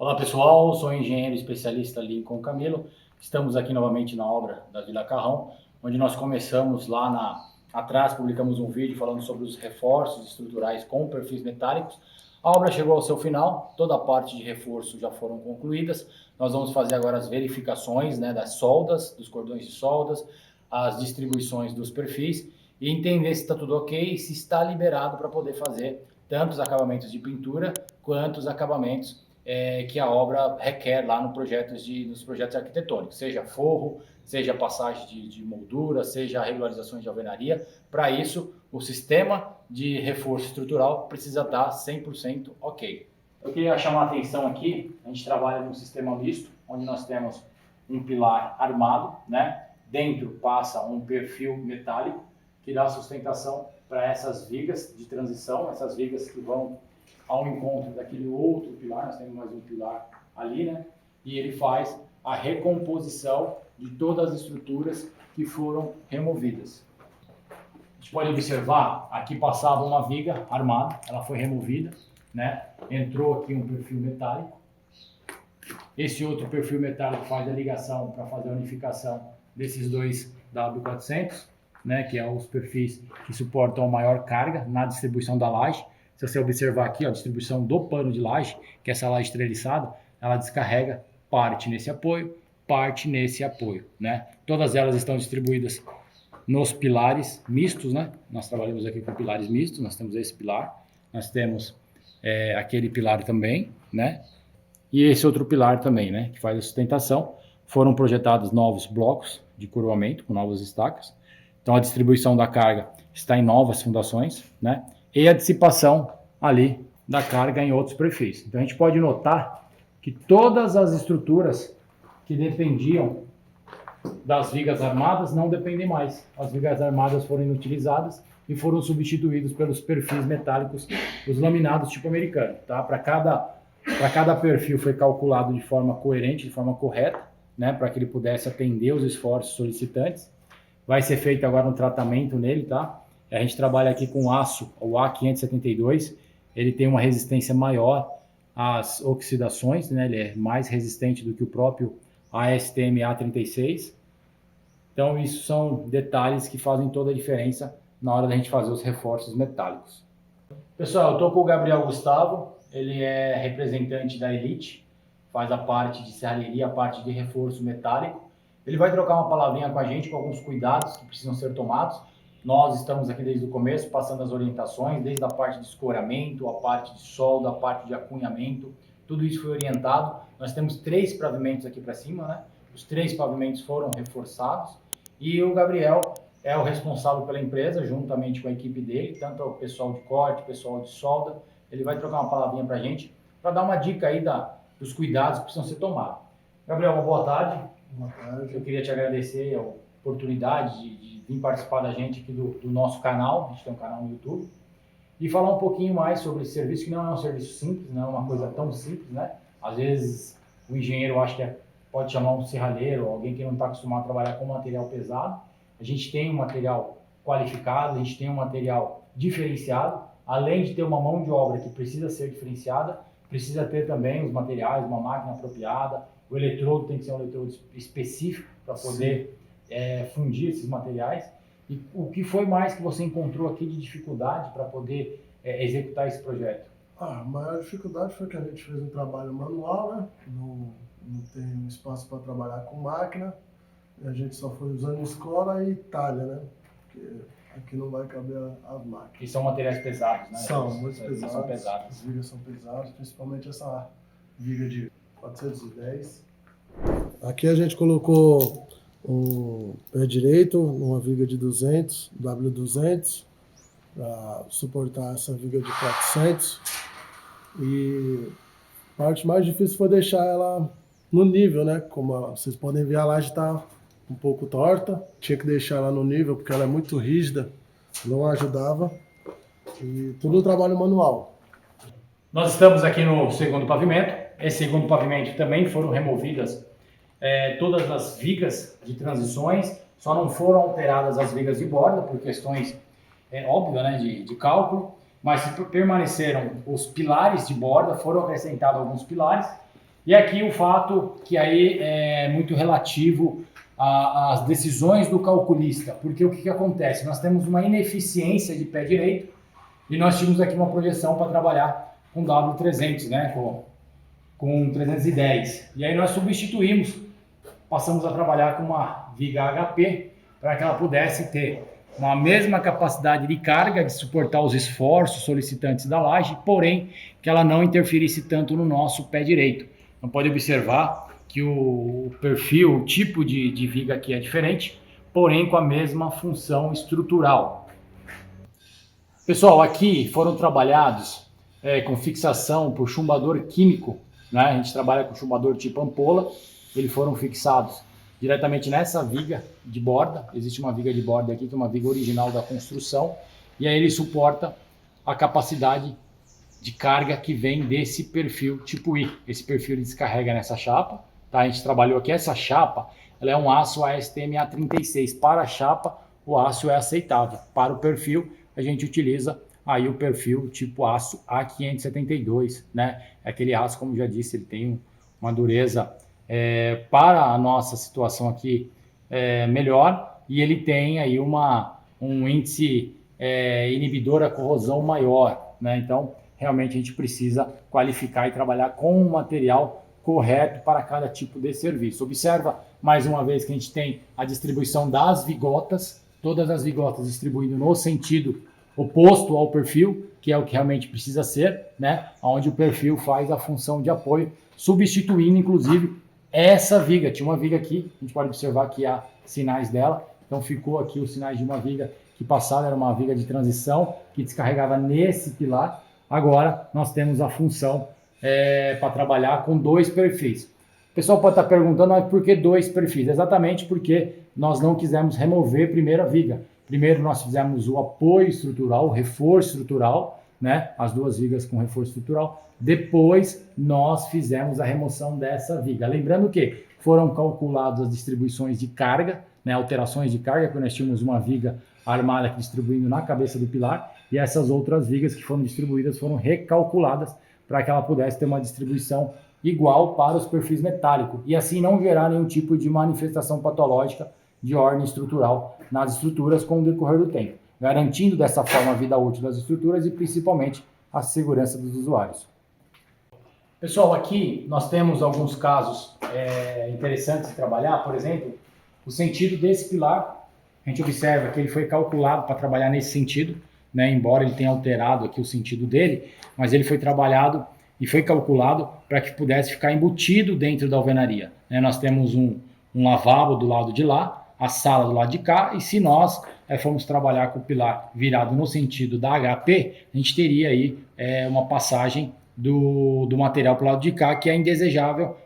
Olá pessoal, sou engenheiro especialista Lincoln Camilo. Estamos aqui novamente na obra da Vila Carrão, onde nós começamos atrás, publicamos um vídeo falando sobre os reforços estruturais com perfis metálicos. A obra chegou ao seu final, toda a parte de reforço já foram concluídas. Nós vamos fazer agora as verificações, das soldas, dos cordões de soldas, as distribuições dos perfis e entender se está tudo ok e se está liberado para poder fazer tanto os acabamentos de pintura quanto os acabamentos que a obra requer lá nos projetos arquitetônicos, seja forro, seja passagem de moldura, seja regularizações de alvenaria. Para isso, o sistema de reforço estrutural precisa estar 100% ok. Eu queria chamar a atenção aqui, a gente trabalha num sistema misto, onde nós temos um pilar armado, dentro passa um perfil metálico, que dá sustentação para essas vigas de transição, essas vigas que vão ao encontro daquele outro pilar. Nós temos mais um pilar ali, e ele faz a recomposição de todas as estruturas que foram removidas. A gente pode observar, aqui passava uma viga armada, ela foi removida, entrou aqui um perfil metálico. Esse outro perfil metálico faz a ligação para fazer a unificação desses dois W400, que é os perfis que suportam maior carga na distribuição da laje. Se você observar aqui, a distribuição do pano de laje, que é essa laje treliçada, ela descarrega parte nesse apoio, parte nesse apoio, Todas elas estão distribuídas nos pilares mistos, Nós trabalhamos aqui com pilares mistos, nós temos esse pilar, nós temos aquele pilar também, E esse outro pilar também, que faz a sustentação. Foram projetados novos blocos de curvamento com novas estacas. Então a distribuição da carga está em novas fundações, E a dissipação ali da carga em outros perfis. Então a gente pode notar que todas as estruturas que dependiam das vigas armadas não dependem mais. As vigas armadas foram inutilizadas e foram substituídas pelos perfis metálicos, os laminados tipo americano. Para cada perfil foi calculado de forma coerente, de forma correta, para que ele pudesse atender os esforços solicitantes. Vai ser feito agora um tratamento nele, A gente trabalha aqui com aço, o A572, ele tem uma resistência maior às oxidações, Ele é mais resistente do que o próprio ASTM A36. Então, isso são detalhes que fazem toda a diferença na hora da gente fazer os reforços metálicos. Pessoal, eu estou com o Gabriel Gustavo, ele é representante da Elite, faz a parte de serralheria, a parte de reforço metálico. Ele vai trocar uma palavrinha com a gente, com alguns cuidados que precisam ser tomados. Nós estamos aqui desde o começo, passando as orientações, desde a parte de escoramento, a parte de solda, a parte de acunhamento. Tudo isso foi orientado. Nós temos 3 pavimentos aqui para cima, Os 3 pavimentos foram reforçados. E o Gabriel é o responsável pela empresa, juntamente com a equipe dele, tanto o pessoal de corte, o pessoal de solda. Ele vai trocar uma palavrinha para a gente, para dar uma dica aí dos cuidados que precisam ser tomados. Gabriel, uma boa tarde. Boa tarde. Eu queria te agradecer a oportunidade de vir participar da gente aqui do nosso canal. A gente tem um canal no YouTube. E falar um pouquinho mais sobre esse serviço, que não é um serviço simples, não é uma coisa tão simples, Às vezes o engenheiro acha que pode chamar um serralheiro, alguém que não está acostumado a trabalhar com material pesado. A gente tem um material qualificado, a gente tem um material diferenciado. Além de ter uma mão de obra que precisa ser diferenciada, precisa ter também os materiais, uma máquina apropriada. O eletrodo tem que ser um eletrodo específico para poder fundir esses materiais. E o que foi mais que você encontrou aqui de dificuldade para poder executar esse projeto? A maior dificuldade foi que a gente fez um trabalho manual, Não tem espaço para trabalhar com máquina. E a gente só foi usando escola e talha, Porque aqui não vai caber as máquinas. E são materiais pesados, São muito pesados. São pesados. As vigas são pesadas, principalmente essa viga de 410. Aqui a gente colocou um pé direito, uma viga de 200, W200, para suportar essa viga de 400. E a parte mais difícil foi deixar ela no nível, Como vocês podem ver, a laje está um pouco torta. Tinha que deixar ela no nível, porque ela é muito rígida, não ajudava. E tudo trabalho manual. Nós estamos aqui no segundo pavimento. Esse segundo pavimento também foram removidas todas as vigas de transições, só não foram alteradas as vigas de borda por questões óbvias, de cálculo, mas permaneceram os pilares de borda, foram acrescentados alguns pilares E aqui o fato que aí é muito relativo às decisões do calculista, porque o que acontece? Nós temos uma ineficiência de pé direito e nós tínhamos aqui uma projeção para trabalhar com W300, né? Com 310. E aí nós substituímos, passamos a trabalhar com uma viga HP para que ela pudesse ter uma mesma capacidade de carga, de suportar os esforços solicitantes da laje, porém que ela não interferisse tanto no nosso pé direito. Então pode observar que o perfil, o tipo de viga aqui é diferente, porém com a mesma função estrutural. Pessoal, aqui foram trabalhados com fixação por chumbador químico, né? A gente trabalha com chumbador tipo ampola, eles foram fixados diretamente nessa viga de borda. Existe uma viga de borda aqui, que é uma viga original da construção, e aí ele suporta a capacidade de carga que vem desse perfil tipo I. Esse perfil ele descarrega nessa chapa, tá? A gente trabalhou aqui, essa chapa, ela é um aço ASTM A36. Para a chapa, o aço é aceitável. Para o perfil, a gente utiliza aí o perfil tipo aço A572, né? Aquele aço, como já disse, ele tem uma dureza para a nossa situação aqui melhor, e ele tem aí um índice inibidor à corrosão maior, né? Então realmente a gente precisa qualificar e trabalhar com o material correto para cada tipo de serviço. Observa mais uma vez que a gente tem a distribuição das vigotas, todas as vigotas distribuindo no sentido oposto ao perfil, que é o que realmente precisa ser, né? Onde o perfil faz a função de apoio, substituindo inclusive essa viga. Tinha uma viga aqui, a gente pode observar que há sinais dela, então ficou aqui os sinais de uma viga que passada, era uma viga de transição que descarregava nesse pilar. Agora nós temos a função para trabalhar com dois perfis. O pessoal pode estar perguntando, mas por que dois perfis? Exatamente porque nós não quisemos remover primeiro a viga. Primeiro nós fizemos o apoio estrutural, o reforço estrutural, né? As duas vigas com reforço estrutural. Depois nós fizemos a remoção dessa viga. Lembrando que foram calculadas as distribuições de carga, né? Alterações de carga, quando nós tínhamos uma viga armada aqui distribuindo na cabeça do pilar, e essas outras vigas que foram distribuídas foram recalculadas para que ela pudesse ter uma distribuição igual para os perfis metálicos e assim não gerar nenhum tipo de manifestação patológica de ordem estrutural nas estruturas com o decorrer do tempo, garantindo dessa forma a vida útil das estruturas e principalmente a segurança dos usuários. Pessoal, aqui nós temos alguns casos interessantes de trabalhar. Por exemplo, o sentido desse pilar, a gente observa que ele foi calculado para trabalhar nesse sentido, né? Embora ele tenha alterado aqui o sentido dele, mas ele foi trabalhado e foi calculado para que pudesse ficar embutido dentro da alvenaria, né? Nós temos um lavabo do lado de lá, a sala do lado de cá, e se nós formos trabalhar com o pilar virado no sentido da HP, a gente teria aí uma passagem do material para o lado de cá, que é indesejável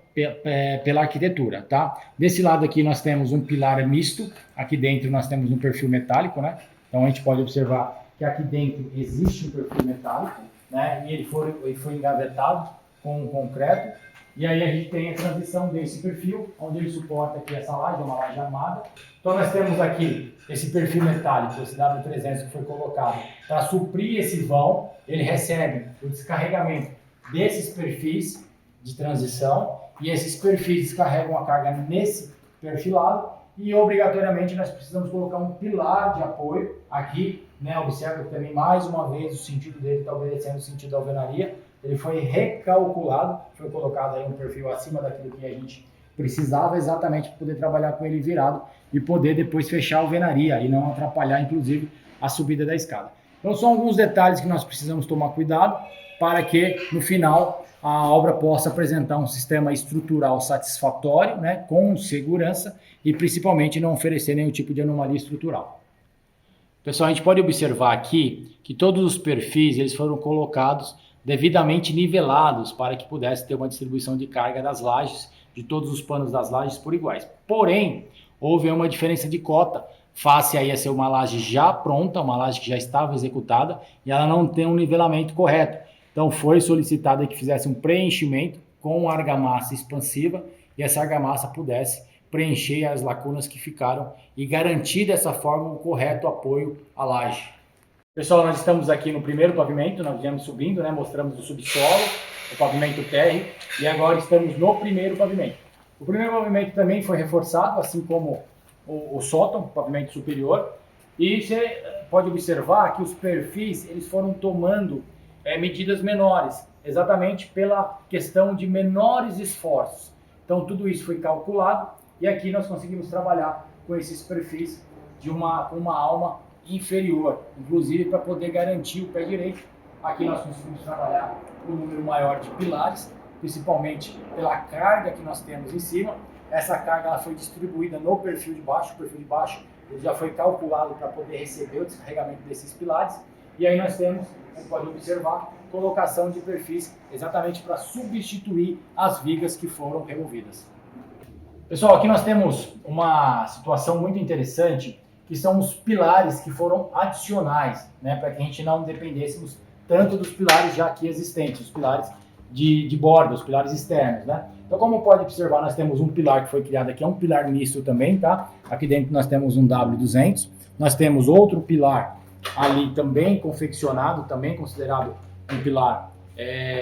pela arquitetura, tá? Desse lado aqui nós temos um pilar misto, aqui dentro nós temos um perfil metálico, né? Então a gente pode observar que aqui dentro existe um perfil metálico, né? E ele foi engavetado com concreto, e aí a gente tem a transição desse perfil, onde ele suporta aqui essa laje, uma laje armada. Então nós temos aqui esse perfil metálico, esse W300 que foi colocado para suprir esse vão. Ele recebe o descarregamento desses perfis de transição, e esses perfis descarregam a carga nesse perfilado, e obrigatoriamente nós precisamos colocar um pilar de apoio aqui, né? Observa que também mais uma vez o sentido dele está obedecendo o sentido da alvenaria. Ele foi recalculado, foi colocado aí um perfil acima daquilo que a gente precisava, exatamente para poder trabalhar com ele virado e poder depois fechar a alvenaria e não atrapalhar inclusive a subida da escada. Então são alguns detalhes que nós precisamos tomar cuidado para que no final a obra possa apresentar um sistema estrutural satisfatório, né, com segurança e principalmente não oferecer nenhum tipo de anomalia estrutural. Pessoal, a gente pode observar aqui que todos os perfis eles foram colocados devidamente nivelados para que pudesse ter uma distribuição de carga das lajes, de todos os panos das lajes por iguais. Porém, houve uma diferença de cota face aí a ser uma laje já pronta, uma laje que já estava executada, e ela não tem um nivelamento correto. Então foi solicitado que fizesse um preenchimento com argamassa expansiva e essa argamassa pudesse preencher as lacunas que ficaram e garantir dessa forma o correto apoio à laje. Pessoal, nós estamos aqui no primeiro pavimento, nós viemos subindo, né? Mostramos o subsolo, o pavimento térreo, e agora estamos no primeiro pavimento. O primeiro pavimento também foi reforçado, assim como o sótão, o pavimento superior, e você pode observar que os perfis eles foram tomando medidas menores, exatamente pela questão de menores esforços. Então tudo isso foi calculado e aqui nós conseguimos trabalhar com esses perfis com uma alma inferior, inclusive para poder garantir o pé direito. Aqui nós conseguimos trabalhar com um número maior de pilares, principalmente pela carga que nós temos em cima. Essa carga ela foi distribuída no perfil de baixo, o perfil de baixo ele já foi calculado para poder receber o descarregamento desses pilares. E aí nós temos, como pode observar, colocação de perfis exatamente para substituir as vigas que foram removidas. Pessoal, aqui nós temos uma situação muito interessante, que são os pilares que foram adicionais, né, para que a gente não dependêssemos tanto dos pilares já aqui existentes, os pilares de borda, os pilares externos, né? Então, como pode observar, nós temos um pilar que foi criado aqui, é um pilar misto também, tá? Aqui dentro nós temos um W200, nós temos outro pilar ali também confeccionado, também considerado um pilar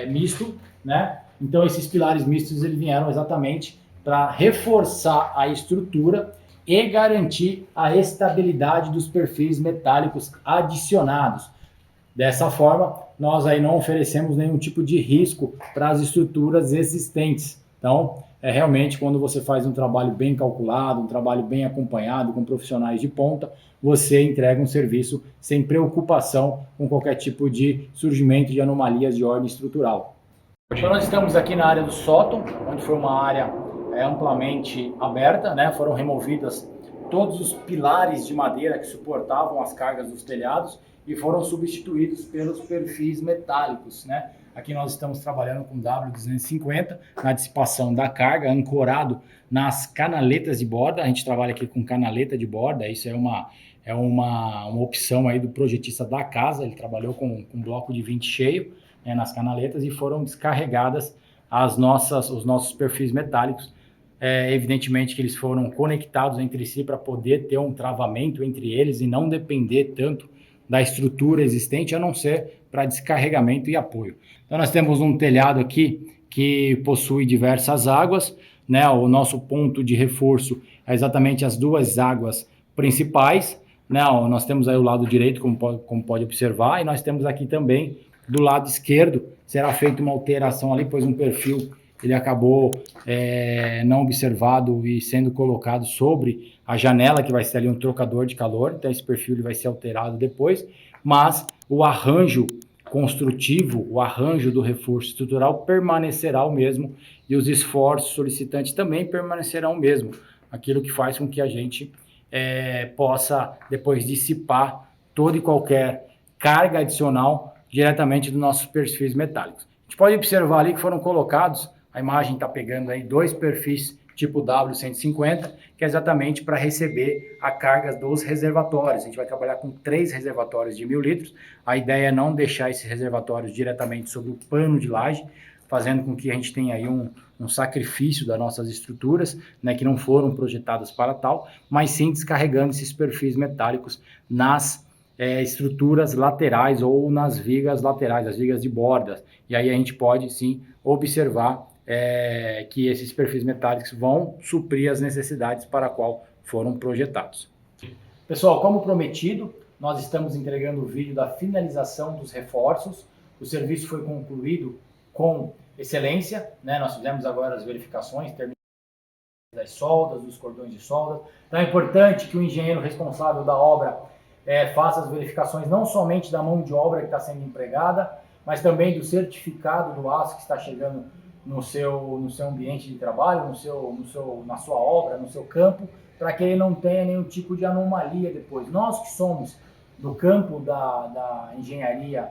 misto, né? Então, esses pilares mistos eles vieram exatamente para reforçar a estrutura e garantir a estabilidade dos perfis metálicos adicionados. Dessa forma, nós aí não oferecemos nenhum tipo de risco para as estruturas existentes. Então, realmente quando você faz um trabalho bem calculado, um trabalho bem acompanhado com profissionais de ponta, você entrega um serviço sem preocupação com qualquer tipo de surgimento de anomalias de ordem estrutural. Então, nós estamos aqui na área do sótão, onde foi uma área amplamente aberta, né? Foram removidas todos os pilares de madeira que suportavam as cargas dos telhados e foram substituídos pelos perfis metálicos, né? Aqui nós estamos trabalhando com W250 na dissipação da carga, ancorado nas canaletas de borda. A gente trabalha aqui com canaleta de borda, isso é uma opção aí do projetista da casa. Ele trabalhou com um bloco de 20 cheio, né, nas canaletas, e foram descarregadas os nossos perfis metálicos. Evidentemente que eles foram conectados entre si para poder ter um travamento entre eles e não depender tanto da estrutura existente, a não ser para descarregamento e apoio. Então nós temos um telhado aqui que possui diversas águas, né? O nosso ponto de reforço é exatamente as duas águas principais, né? Nós temos aí o lado direito, como pode observar, e nós temos aqui também do lado esquerdo, será feita uma alteração ali, pois um perfil ele acabou não observado e sendo colocado sobre a janela, que vai ser ali um trocador de calor. Então esse perfil ele vai ser alterado depois, mas o arranjo construtivo, o arranjo do reforço estrutural permanecerá o mesmo e os esforços solicitantes também permanecerão o mesmo, aquilo que faz com que a gente possa depois dissipar toda e qualquer carga adicional diretamente dos nossos perfis metálicos. A gente pode observar ali que foram colocados, a imagem está pegando aí 2 perfis tipo W150, que é exatamente para receber a carga dos reservatórios. A gente vai trabalhar com 3 reservatórios de 1.000 litros. A ideia é não deixar esses reservatórios diretamente sobre o pano de laje, fazendo com que a gente tenha aí um sacrifício das nossas estruturas, né, que não foram projetadas para tal, mas sim descarregando esses perfis metálicos nas estruturas laterais ou nas vigas laterais, as vigas de bordas. E aí a gente pode sim observar que esses perfis metálicos vão suprir as necessidades para a qual foram projetados. Pessoal, como prometido, nós estamos entregando o vídeo da finalização dos reforços. O serviço foi concluído com excelência, né? Nós fizemos agora as verificações, das soldas, dos cordões de solda. Então é importante que o engenheiro responsável da obra faça as verificações não somente da mão de obra que está sendo empregada, mas também do certificado do aço que está chegando no seu ambiente de trabalho, na sua obra, no seu campo, para que ele não tenha nenhum tipo de anomalia depois. Nós que somos do campo da engenharia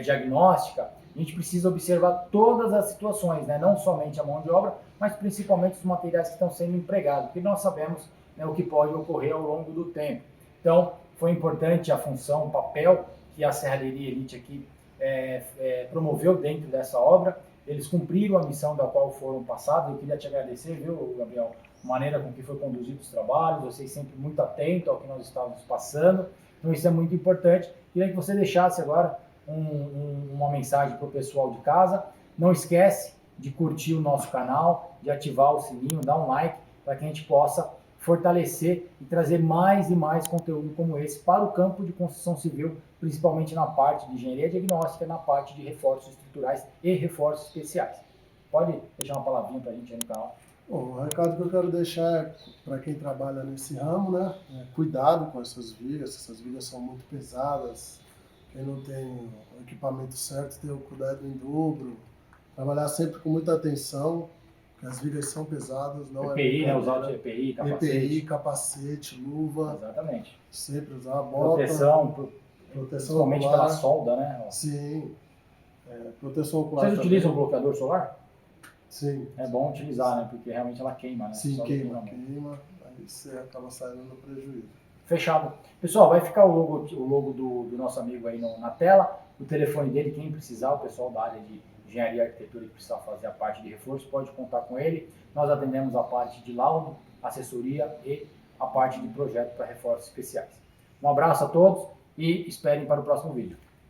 diagnóstica, a gente precisa observar todas as situações, né? Não somente a mão de obra, mas principalmente os materiais que estão sendo empregados, porque nós sabemos, né, o que pode ocorrer ao longo do tempo. Então, foi importante a função, o papel que a Serralheria Elite aqui promoveu dentro dessa obra. Eles cumpriram a missão da qual foram passados. Eu queria te agradecer, viu, Gabriel, a maneira com que foi conduzido os trabalhos, vocês sempre muito atentos ao que nós estávamos passando. Então isso é muito importante. Queria que você deixasse agora uma mensagem para o pessoal de casa, Não esquece de curtir o nosso canal, de ativar o sininho, dar um like, para que a gente possa fortalecer e trazer mais e mais conteúdo como esse para o campo de construção civil, principalmente na parte de engenharia diagnóstica, na parte de reforços estruturais e reforços especiais. Pode deixar uma palavrinha para a gente aí no canal? Bom, o recado que eu quero deixar é para quem trabalha nesse ramo, né? Cuidado com essas vigas são muito pesadas. Quem não tem o equipamento certo, tem o cuidado em dobro. Trabalhar sempre com muita atenção, porque as vigas são pesadas. Não EPI, né? Usar o EPI, capacete. EPI, capacete, luva. Exatamente. Sempre usar a bota. Proteção principalmente ocular. pela solda, né? Sim. Proteção ocular. Vocês utilizam o bloqueador solar? Sim. É bom utilizar, né? Porque realmente ela queima, né? Sim, queima. Aí você acaba saindo no prejuízo. Fechado. Pessoal, vai ficar o logo do nosso amigo aí na tela, o telefone dele, quem precisar, o pessoal da área de engenharia e arquitetura que precisar fazer a parte de reforço, pode contar com ele. Nós atendemos a parte de laudo, assessoria e a parte de projeto para reforços especiais. Um abraço a todos e esperem para o próximo vídeo.